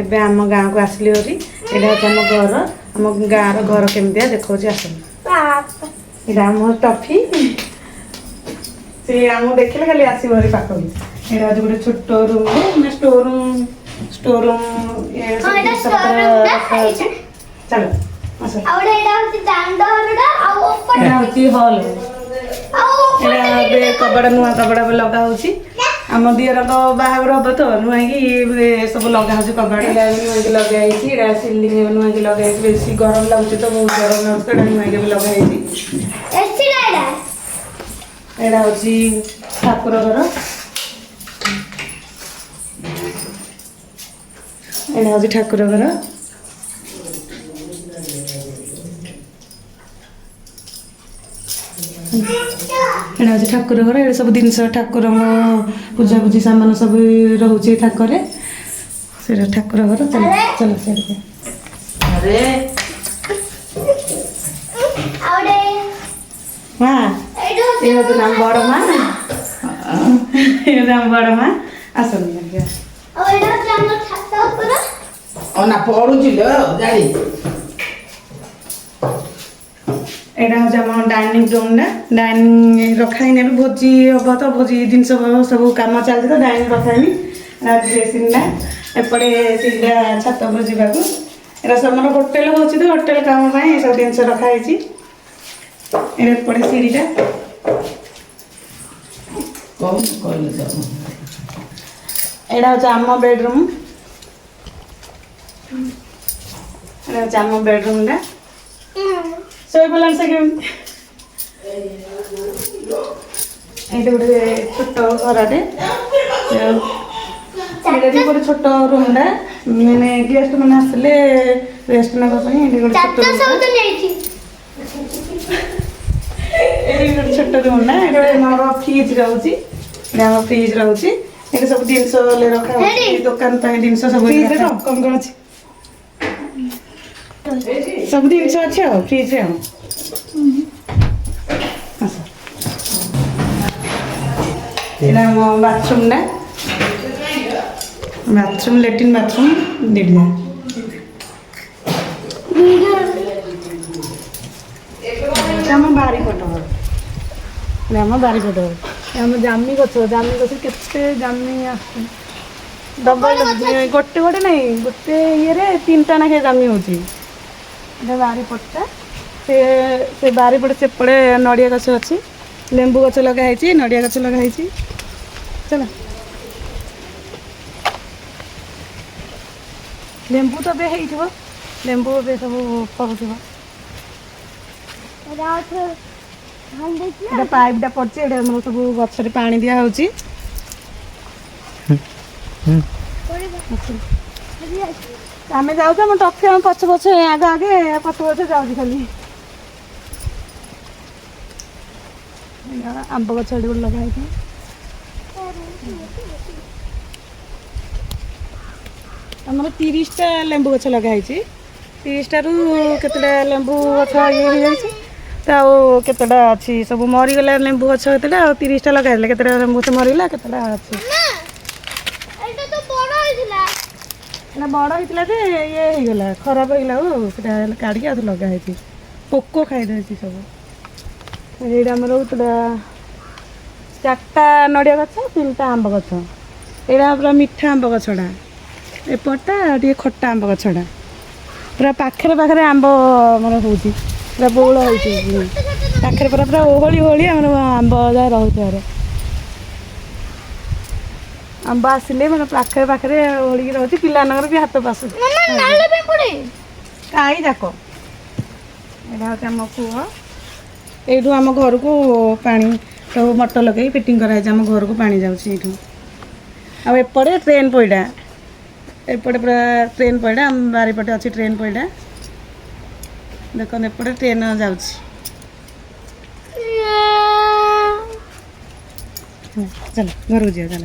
ଏବେ ଆମ ଗାଁକୁ ଆସିଲି ହେରି ଏଇଟା ହେଉଛି ଆମ ଘର ଆମ ଗାଁର ଘର କେମିତିଆ ଦେଖାଉଛି ଆସନ୍ତୁ ଏଇଟା ଆମ ଟଫି ସେ ଆମକୁ ଦେଖିଲେ ଖାଲି ଆସିବ ହେରି ପାଖକୁ ଏଇଟା ହେଉଛି ଗୋଟେ ଛୋଟ ରୁମ୍ ମାନେ ଷ୍ଟୋର ରୁମ୍ ରଖାହେଉଛି ଚାଲ ଏଇଟା ହେଉଛି ହଲ୍ ଏବେ କବାଟ ନୂଆ କବାଟ ଲଗା ହେଉଛି ଆମ ଦିଅରଙ୍କ ବାହାଘର ହବ ତ ନୁହେଁକି ସବୁ ଲଗା ହେଉଛି କବାଟ ନୁହେଁକି ଲଗା ହେଇଛି ଏଇଟା ସିଲିଂ ନୁହେଁକି ଲଗା ହେଇଛି ବେଶୀ ଗରମ ଲାଗୁଛି ତ ବହୁତ ଗରମ ଲାଗୁଛି ତ ଏଇଟା ନୁହେଁକି ବି ଲଗା ହେଇଛି ଏଇଟା ହେଉଛି ଠାକୁର ଘର ଏଇଟା ହେଉଛି ଠାକୁର ଘର ଏଇଟା ହେଉଛି ଠାକୁର ଘର ଏଇଟା ସବୁ ଜିନିଷ ଠାକୁରଙ୍କ ପୂଜାପୂଜି ସାମାନ ସବୁ ରହୁଛି ଠାକୁରେ ସେଇଟା ଠାକୁର ଘର ଚାଲ ଚାଲ ସେଇଠି ମା ଏ ହେଉଛି ଆମ ବଡ଼ ମା ଏଇଟା ଆମ ବଡ଼ ମା ଆସନ୍ତୁ ନା ପଢୁଛି ଜାଣି ଏଇଟା ହେଉଛି ଆମ ଡାଇନିଂ ରୁମ୍ଟା ଡାଇନିଂ ରଖାହେଇନି ଏବେ ଭୋଜି ହେବ ତ ଭୋଜି ଜିନିଷ ସବୁ କାମ ଚାଲିଛି ତ ଡାଇନିଂ ରଖାହେଇନି ଡ୍ରେସିଂଟା ଏପଟେ ସିଧା ଛାତ ଉପରେ ଯିବାକୁ ଏଇଟା ଆମର ହୋଟେଲ ହେଉଛି ତ ହୋଟେଲ କାମ ପାଇଁ ଏସବୁ ଜିନିଷ ରଖାହେଇଛି ଏଇଟା ଏପଟେ ସିଡ଼ିଟା ଏଇଟା ହେଉଛି ଆମ ବେଡରୁମ୍ ଏଇଟା ହେଉଛି ଆମ ବେଡରୁମ୍ଟା ଶୋଇପଡ଼ିଲାଣି ସେ କେମିତି ଏଇଟା ଗୋଟେ ଛୋଟ ଘରଟେ ଏଇଟା ବି ଗୋଟେ ଛୋଟ ରୁମ୍ଟା ମାନେ ଗେଷ୍ଟ ମାନେ ଆସିଲେ ରେଷ୍ଟ ନେବା ପାଇଁ ଏଇଠି ଗୋଟେ ଛୋଟ ଏଇଠି ଗୋଟେ ଛୋଟ ରୁମ୍ଟା ଏଇଟା ଆମର ଫ୍ରିଜ୍ ରହୁଛି ଏଇଟା ଆମର ଫ୍ରିଜ୍ ରହୁଛି ଏଇଠି ସବୁ ଜିନିଷ ରଖା ହେଉଛି ଦୋକାନ ପାଇଁ ଜିନିଷ ସବୁ କ'ଣ କ'ଣ ଅଛି ସବୁ ଜିନିଷ ଅଛି ଆଉ ଫ୍ରିଜ୍ରେ ଆଉ ଏଇଟା ଆମ ବାଥରୁମ୍ଟା ବାଥରୁମ୍ ଲାଟ୍ରିନ୍ ବାଥରୁମ୍ ଦିଟା ଆମ ବାରିପଟ ଆମ ବାରିପଟ ଆମ ଜାମି ଗଛ କେତେ ଜାମି ଆସୁଛି ଡବଲ ଗୋଟେ ଗୋଟେ ନାହିଁ ଗୋଟେ ଇଏରେ ତିନିଟା ନାଖେ ଜାମି ହେଉଛି ଏଇଟା ବାରିପଟଟା ସେ ବାରିପଟେ ସେପଟେ ନଡ଼ିଆ ଗଛ ଅଛି ଲେମ୍ବୁ ଗଛ ଲଗା ହେଇଛି ନଡ଼ିଆ ଗଛ ଲଗା ହେଇଛି ଚାଲ ଲେମ୍ବୁ ତ ଏବେ ହେଇଥିବ ଲେମ୍ବୁ ଏବେ ସବୁ ଫଳୁଥିବ ଏଇଟା ପାଇପ୍ଟା ପଡ଼ିଛି ଏଇଟା ଆମର ସବୁ ଗଛରେ ପାଣି ଦିଆହେଉଛି ଆମେ ଯାଉଛୁ ଆମ ଟଫି ଆମ ପଛ ପଛେ ଆଗେ ପଛ ପଛେ ଯାଉଛି ଖାଲି ଆମ୍ବ ଗଛ ଏଠି ଗୋଟେ ଲଗା ହେଇଛି ଆମର 30ଟା ଲେମ୍ବୁ ଗଛ ଲଗା ହେଇଛି 30ଟାରୁ କେତେଟା ଲେମ୍ବୁ ଗଛ ଇଏ ହେଇଯାଇଛି ତ ଆଉ କେତେଟା ଅଛି ସବୁ ମରିଗଲା ଲେମ୍ବୁ ଗଛ କେତେଟା ଆଉ 30ଟା ଲଗା ହେଇଥିଲା କେତେଟା ଲେମ୍ବୁ ଗଛ ମରିଗଲା କେତେଟା ଅଛି ନା ବଡ଼ ହେଇଥିଲା ଯେ ଇଏ ହେଇଗଲା ଖରାପ ହେଇଗଲା ଆଉ ସେଟା କାଢ଼ିକି ଆଉ ଲଗା ହେଇଛି ପୋକ ଖାଇଦେଇଛି ସବୁ ଏଇଟା ଆମର ପୁରା 4ଟା ନଡ଼ିଆ ଗଛ 3ଟା ଆମ୍ବ ଗଛ ଏଇଟା ପୁରା ମିଠା ଆମ୍ବ ଗଛଟା ଏପଟଟା ଟିକେ ଖଟା ଆମ୍ବ ଗଛଟା ପୁରା ପାଖରେ ଆମ୍ବ ଆମର ହେଉଛି ପୁରା ବଉଳ ହେଉଛି ପାଖରେ ପୁରା ଓହଳି ଆମର ଆମ୍ବ ଯାହା ରହୁଛି ଘରେ ଆମ୍ବ ଆସିଲେ ମାନେ ପାଖରେ ଓହଳିକି ରହୁଛି ପିଲାମାନଙ୍କର ବି ହାତ ପାସୁଛି କାହିଁ ଯାକ ଏଇଟା ହେଉଛି ଆମ କୂଅ ଏଇଠୁ ଆମ ଘରକୁ ପାଣି ସବୁ ମଟର ଲଗେଇ ଫିଟିଂ କରାହେଇଛି ଆମ ଘରକୁ ପାଣି ଯାଉଛି ଏଇଠୁ ଆଉ ଏପଟେ ଟ୍ରେନ୍ ପଇଡ଼ା ଏପଟେ ପୁରା ଟ୍ରେନ୍ ପଇଡ଼ା ଆମ ବାରିପଟେ ଅଛି ଟ୍ରେନ୍ ପଇଡ଼ା ଦେଖନ୍ତୁ ଏପଟେ ଟ୍ରେନ୍ ଯାଉଛି ଚାଲ ଘରକୁ ଯିବା ଚାଲ